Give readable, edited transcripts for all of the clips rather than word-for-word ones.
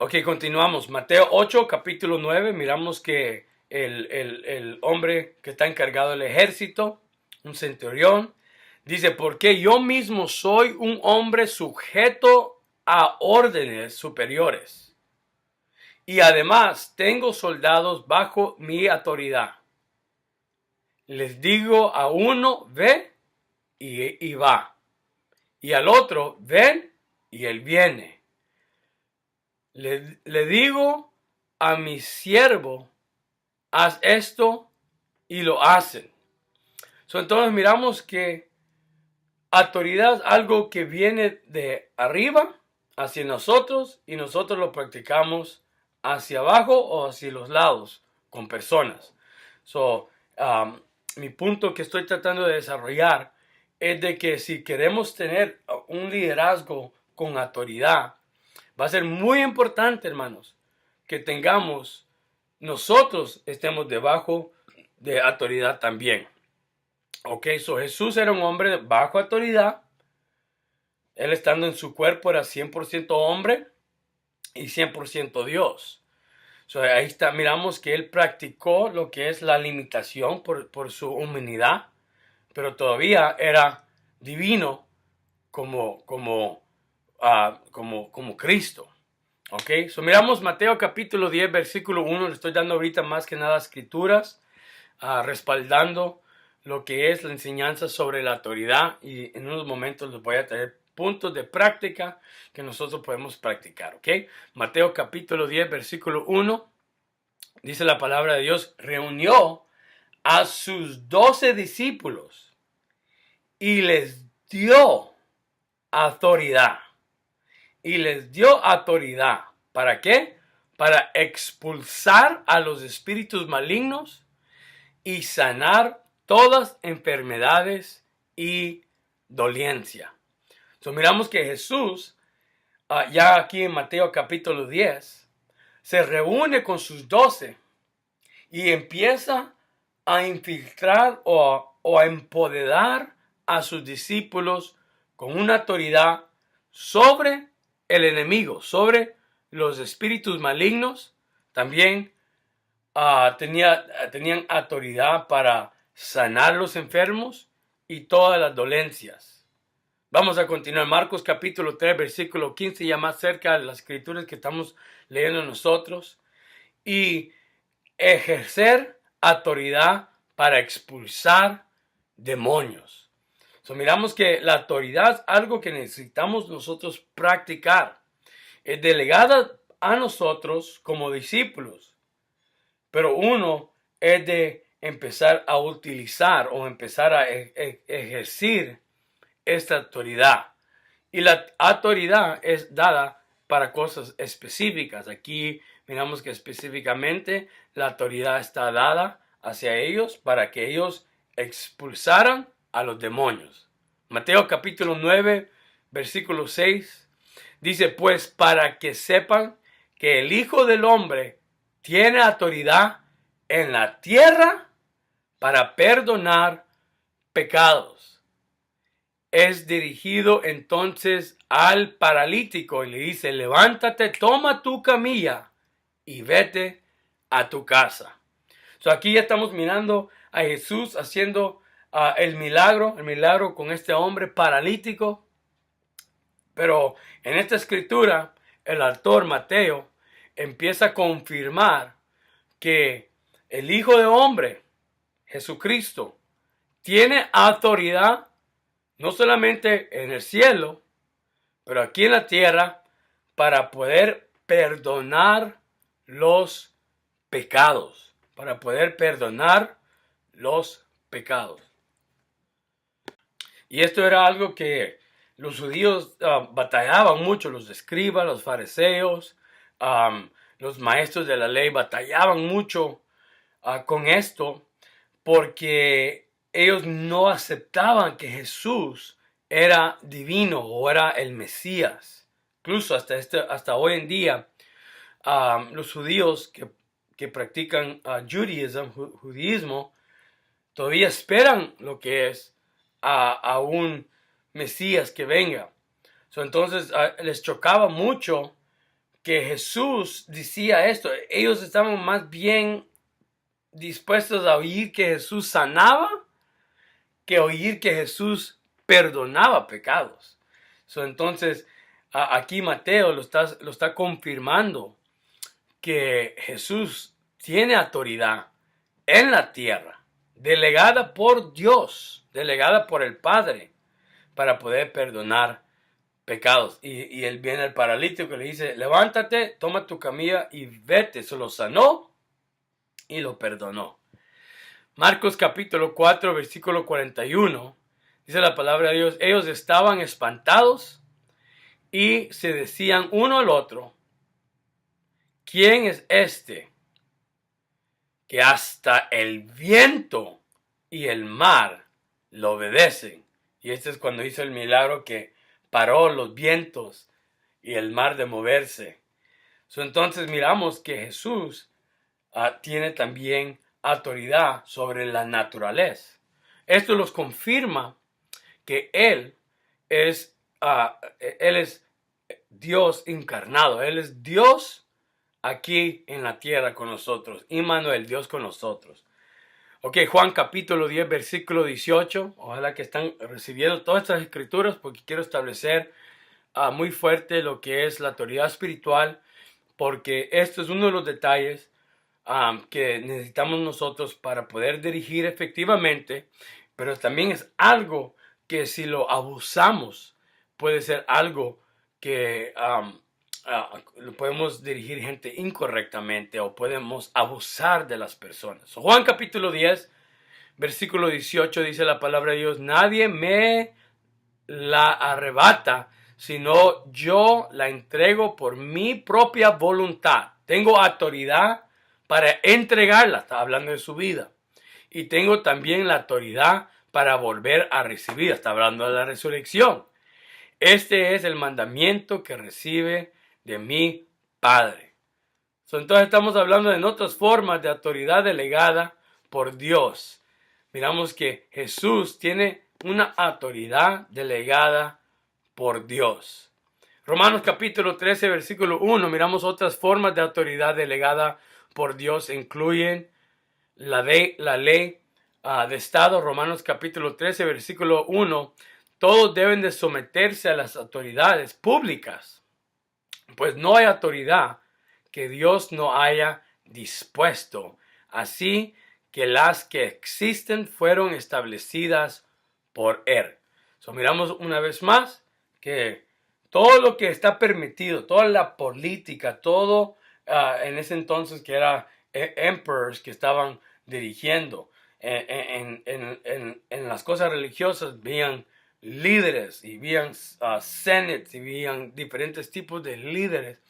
Ok, continuamos. Mateo 8, capítulo 9. Miramos que el hombre que está encargado del ejército, un centurión, dice, porque yo mismo soy un hombre sujeto a órdenes superiores. Y además tengo soldados bajo mi autoridad. Les digo a uno, ve y va. Y al otro, ven y él viene. Le digo a mi siervo, haz esto y lo hacen. Entonces miramos que autoridad es algo que viene de arriba hacia nosotros y nosotros lo practicamos hacia abajo o hacia los lados con personas. Mi punto que estoy tratando de desarrollar es de que si queremos tener un liderazgo con autoridad, va a ser muy importante, hermanos, que nosotros estemos debajo de autoridad también. Ok, Jesús era un hombre bajo autoridad. Él estando en su cuerpo era 100% hombre y 100% Dios. Ahí está, miramos que él practicó lo que es la limitación por su humanidad, pero todavía era divino como Cristo. Ok, miramos Mateo capítulo 10, versículo 1. Le estoy dando ahorita más que nada escrituras, respaldando lo que es la enseñanza sobre la autoridad, y en unos momentos les voy a traer puntos de práctica que nosotros podemos practicar. Ok, Mateo capítulo 10, versículo 1, dice la palabra de Dios: reunió a sus 12 discípulos y les dio autoridad. Y les dio autoridad. ¿Para qué? Para expulsar a los espíritus malignos y sanar todas enfermedades y dolencia. Miramos que Jesús, ya aquí en Mateo capítulo 10, se reúne con sus 12 y empieza a infiltrar o a empoderar a sus discípulos con una autoridad sobre el enemigo, sobre los espíritus malignos. También tenían autoridad para sanar los enfermos y todas las dolencias. Vamos a continuar. Marcos capítulo 3, versículo 15, ya más cerca de las escrituras que estamos leyendo nosotros. Y ejercer autoridad para expulsar demonios. Miramos que la autoridad es algo que necesitamos nosotros practicar. Es delegada a nosotros como discípulos, pero uno es de empezar a utilizar o empezar a ejercer esta autoridad. Y la autoridad es dada para cosas específicas. Aquí miramos que específicamente la autoridad está dada hacia ellos para que ellos expulsaran a los demonios. Mateo capítulo 9, versículo 6 dice: pues para que sepan que el Hijo del Hombre tiene autoridad en la tierra para perdonar pecados. Es dirigido entonces al paralítico y le dice: levántate, toma tu camilla y vete a tu casa. Aquí ya estamos mirando a Jesús haciendo el milagro con este hombre paralítico. Pero en esta escritura, el autor Mateo empieza a confirmar que el Hijo de Hombre, Jesucristo, tiene autoridad no solamente en el cielo, pero aquí en la tierra, para poder perdonar los pecados. Para poder perdonar los pecados. Y esto era algo que los judíos batallaban mucho. Los escribas, los fariseos, los maestros de la ley batallaban mucho con esto, porque ellos no aceptaban que Jesús era divino o era el Mesías. Incluso hasta hoy en día, los judíos que practican judaísmo, todavía esperan lo que es a un Mesías que venga. Entonces les chocaba mucho que Jesús decía esto. Ellos estaban más bien dispuestos a oír que Jesús sanaba que oír que Jesús perdonaba pecados. Entonces, aquí Mateo lo está confirmando que Jesús tiene autoridad en la tierra, delegada por Dios, delegada por el Padre, para poder perdonar pecados. Y él viene al paralítico que le dice, levántate, toma tu camilla y vete. Se lo sanó y lo perdonó. Marcos capítulo 4, versículo 41, dice la palabra de Dios, ellos estaban espantados y se decían uno al otro, ¿quién es este que hasta el viento y el mar lo obedecen? Y este es cuando hizo el milagro que paró los vientos y el mar de moverse. Entonces miramos que Jesús tiene también autoridad sobre la naturaleza. Esto los confirma que Él es Dios encarnado. Él es Dios aquí en la tierra con nosotros. Immanuel, Dios con nosotros. Ok, Juan capítulo 10, versículo 18. Ojalá que están recibiendo todas estas escrituras porque quiero establecer muy fuerte lo que es la autoridad espiritual, porque esto es uno de los detalles que necesitamos nosotros para poder dirigir efectivamente, pero también es algo que si lo abusamos puede ser algo que lo podemos dirigir gente incorrectamente o podemos abusar de las personas. Juan capítulo 10, versículo 18 dice la palabra de Dios, nadie me la arrebata, sino yo la entrego por mi propia voluntad. Tengo autoridad para entregarla, está hablando de su vida. Y tengo también la autoridad para volver a recibir, está hablando de la resurrección. Este es el mandamiento que recibe de mi Padre. Entonces estamos hablando de otras formas de autoridad delegada por Dios. Miramos que Jesús tiene una autoridad delegada por Dios. Romanos capítulo 13, versículo 1, miramos otras formas de autoridad delegada por Dios. Incluyen la ley de Estado. Romanos capítulo 13, versículo 1, todos deben de someterse a las autoridades públicas, pues no hay autoridad que Dios no haya dispuesto, así que las que existen fueron establecidas por Él. Miramos una vez más que todo lo que está permitido, toda la política, todo en ese entonces que era emperors que estaban dirigiendo en las cosas religiosas, veían líderes y veían senates y veían diferentes tipos de líderes,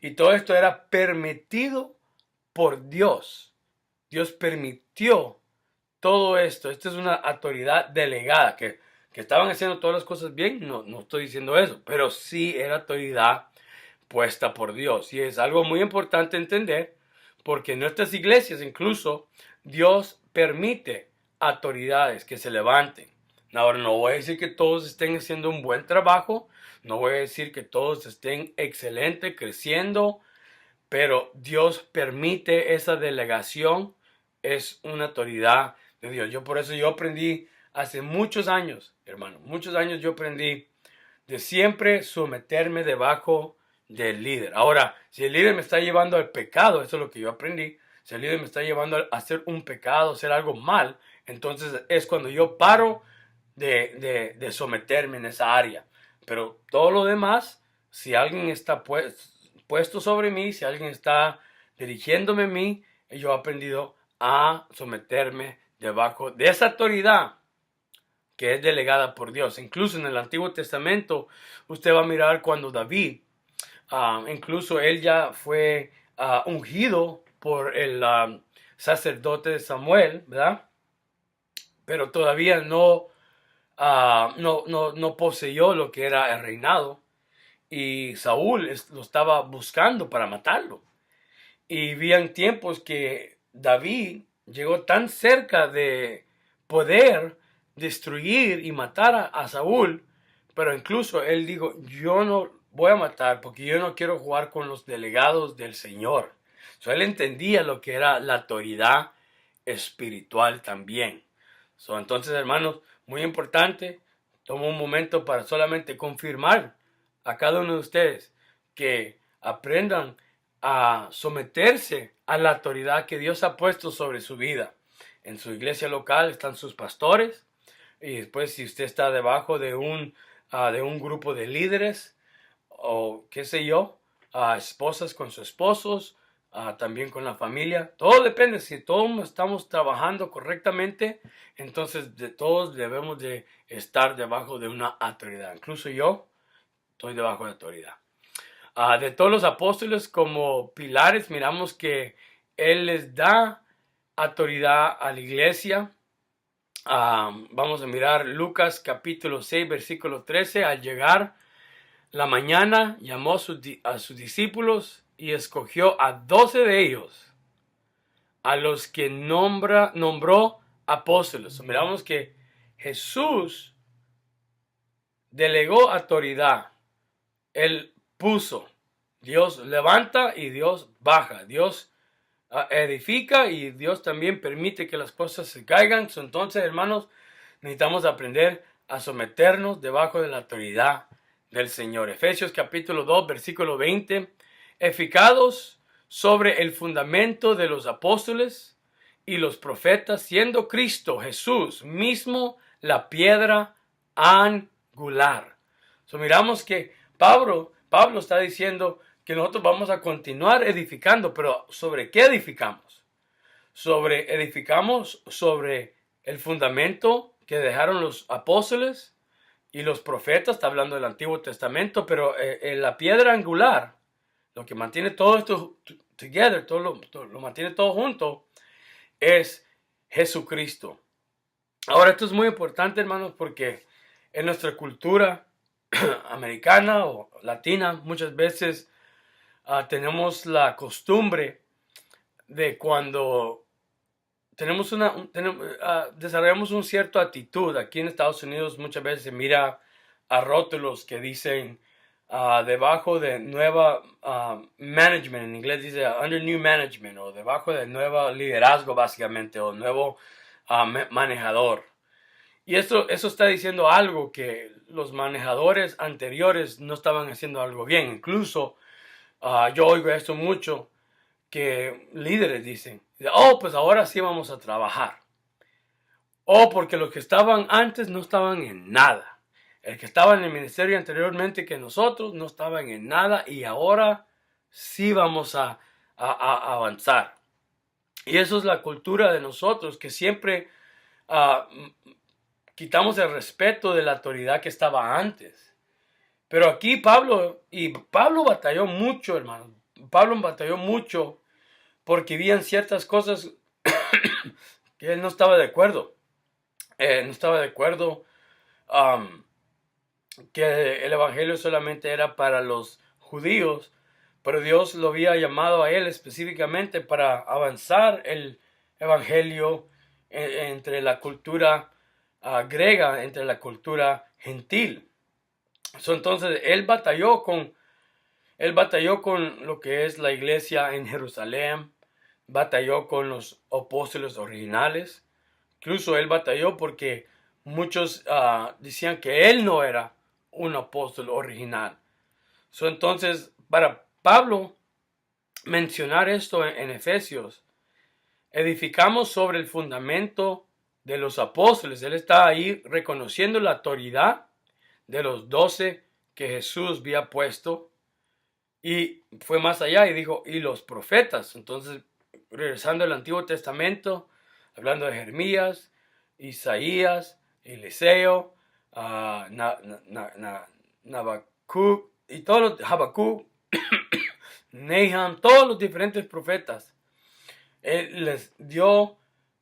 y todo esto era permitido por Dios. Dios permitió todo esto. Esta es una autoridad delegada que estaban haciendo todas las cosas bien. No estoy diciendo eso, pero sí era autoridad puesta por Dios. Y es algo muy importante entender, porque en nuestras iglesias incluso Dios permite autoridades que se levanten. Ahora, no voy a decir que todos estén haciendo un buen trabajo, no voy a decir que todos estén excelente, creciendo, pero Dios permite esa delegación. Es una autoridad de Dios. Por eso yo aprendí hace muchos años, hermano, muchos años yo aprendí de siempre someterme debajo del líder. Ahora, si el líder me está llevando al pecado, eso es lo que yo aprendí. Si el líder me está llevando a hacer un pecado, a hacer algo mal, entonces es cuando yo paro de someterme en esa área. Pero todo lo demás, si alguien está puesto sobre mí, si alguien está dirigiéndome a mí, yo he aprendido a someterme debajo de esa autoridad que es delegada por Dios. Incluso en el Antiguo Testamento, usted va a mirar cuando David, incluso él ya fue ungido por el sacerdote Samuel, ¿verdad? Pero todavía no poseyó lo que era el reinado. Y Saúl lo estaba buscando para matarlo. Y habían tiempos que David llegó tan cerca de poder destruir y matar a Saúl, pero incluso él dijo, yo no voy a matar porque yo no quiero jugar con los delegados del Señor. So, él entendía lo que era la autoridad espiritual también. So, entonces, hermanos, muy importante, tomo un momento para solamente confirmar a cada uno de ustedes que aprendan a someterse a la autoridad que Dios ha puesto sobre su vida. En su iglesia local están sus pastores, y después si usted está debajo de un grupo de líderes, o qué sé yo, esposas con sus esposos, también con la familia. Todo depende, si todos estamos trabajando correctamente, entonces de todos debemos de estar debajo de una autoridad. Incluso yo estoy debajo de autoridad. De todos los apóstoles como pilares, miramos que Él les da autoridad a la iglesia. Vamos a mirar Lucas capítulo 6, versículo 13. Al llegar la mañana, llamó a sus discípulos y escogió a 12 de ellos, a los que nombró apóstoles. Miramos que Jesús delegó autoridad. Él puso. Dios levanta y Dios baja. Dios edifica y Dios también permite que las cosas se caigan. Entonces, hermanos, necesitamos aprender a someternos debajo de la autoridad del Señor. Efesios capítulo 2, versículo 20. Edificados sobre el fundamento de los apóstoles y los profetas, siendo Cristo Jesús mismo la piedra angular. Miramos que Pablo está diciendo que nosotros vamos a continuar edificando, pero ¿sobre qué edificamos? Edificamos sobre el fundamento que dejaron los apóstoles y los profetas. Está hablando del Antiguo Testamento, pero la piedra angular, lo que mantiene todo esto together, lo mantiene todo junto, es Jesucristo. Ahora, esto es muy importante, hermanos, porque en nuestra cultura americana o latina, muchas veces tenemos la costumbre de cuando desarrollamos una cierta actitud. Aquí en Estados Unidos muchas veces se mira a rótulos que dicen debajo de nueva management, en inglés dice under new management, o debajo de nuevo liderazgo básicamente, o nuevo manejador. Y eso está diciendo algo que los manejadores anteriores no estaban haciendo algo bien. Incluso yo oigo esto mucho, que líderes dicen, pues ahora sí vamos a trabajar. Porque los que estaban antes no estaban en nada. El que estaba en el ministerio anteriormente que nosotros no estaban en nada, y ahora sí vamos a avanzar. Y eso es la cultura de nosotros, que siempre quitamos el respeto de la autoridad que estaba antes. Pero aquí Pablo batalló mucho, hermano. Pablo batalló mucho porque habían ciertas cosas que él no estaba de acuerdo. No estaba de acuerdo que el evangelio solamente era para los judíos, pero Dios lo había llamado a él específicamente para avanzar el evangelio entre la cultura griega, entre la cultura gentil. Entonces él batalló con lo que es la iglesia en Jerusalén, batalló con los apóstoles originales. Incluso él batalló porque muchos decían que él no era un apóstol original. Entonces, para Pablo mencionar esto en Efesios, edificamos sobre el fundamento de los apóstoles. Él está ahí reconociendo la autoridad de los 12 que Jesús había puesto, y fue más allá y dijo, y los profetas. Entonces, regresando al Antiguo Testamento, hablando de Jeremías, Isaías, Eliseo, Habacuc, y todos los Habacuc, Nahum, todos los diferentes profetas. Él les dio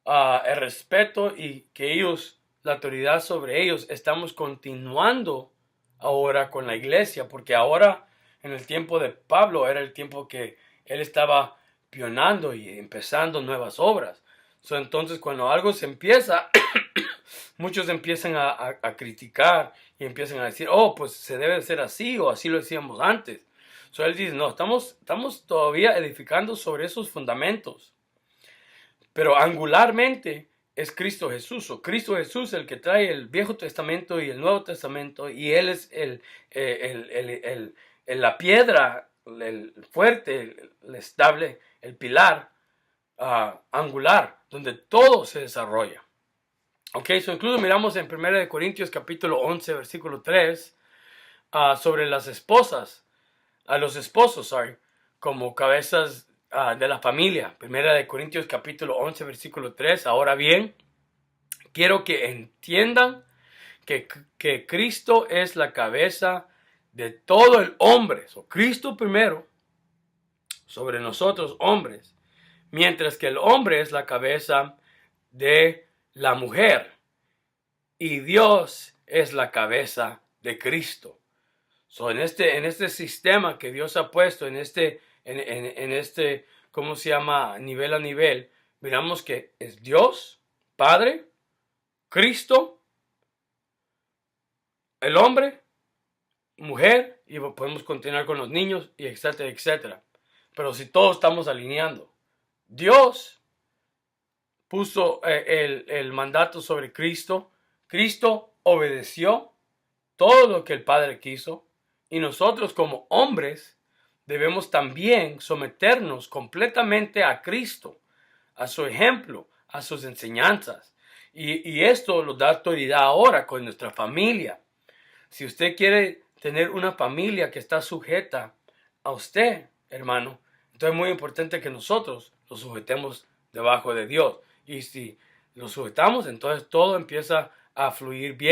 el respeto, y que ellos, la autoridad sobre ellos. Estamos continuando ahora con la iglesia, porque ahora en el tiempo de Pablo era el tiempo que él estaba pionando y empezando nuevas obras. Entonces, cuando algo se empieza, muchos empiezan a criticar y empiezan a decir, oh, pues se debe de ser así o así lo decíamos antes. So él dice, no, estamos todavía edificando sobre esos fundamentos. Pero angularmente es Cristo Jesús, o Cristo Jesús el que trae el Viejo Testamento y el Nuevo Testamento, y Él es la piedra, el fuerte, el estable, el pilar angular, donde todo se desarrolla. Ok, so incluso miramos en 1 Corintios capítulo 11, versículo 3, sobre las esposas, a los esposos, como cabezas de la familia. 1 Corintios capítulo 11, versículo 3. Ahora bien, quiero que entiendan que Cristo es la cabeza de todo el hombre. So, Cristo primero sobre nosotros hombres, mientras que el hombre es la cabeza de la mujer y Dios es la cabeza de Cristo. So, en este sistema que Dios ha puesto, en este, ¿cómo se llama? Nivel a nivel, miramos que es Dios, Padre, Cristo, el hombre, mujer, y podemos continuar con los niños, y etcétera, etcétera. Pero si todos estamos alineando, Dios puso el mandato sobre Cristo, Cristo obedeció todo lo que el Padre quiso, y nosotros como hombres debemos también someternos completamente a Cristo, a su ejemplo, a sus enseñanzas. Y esto nos da autoridad ahora con nuestra familia. Si usted quiere tener una familia que está sujeta a usted, hermano, entonces es muy importante que nosotros lo sujetemos debajo de Dios. Y si lo sujetamos, entonces todo empieza a fluir bien.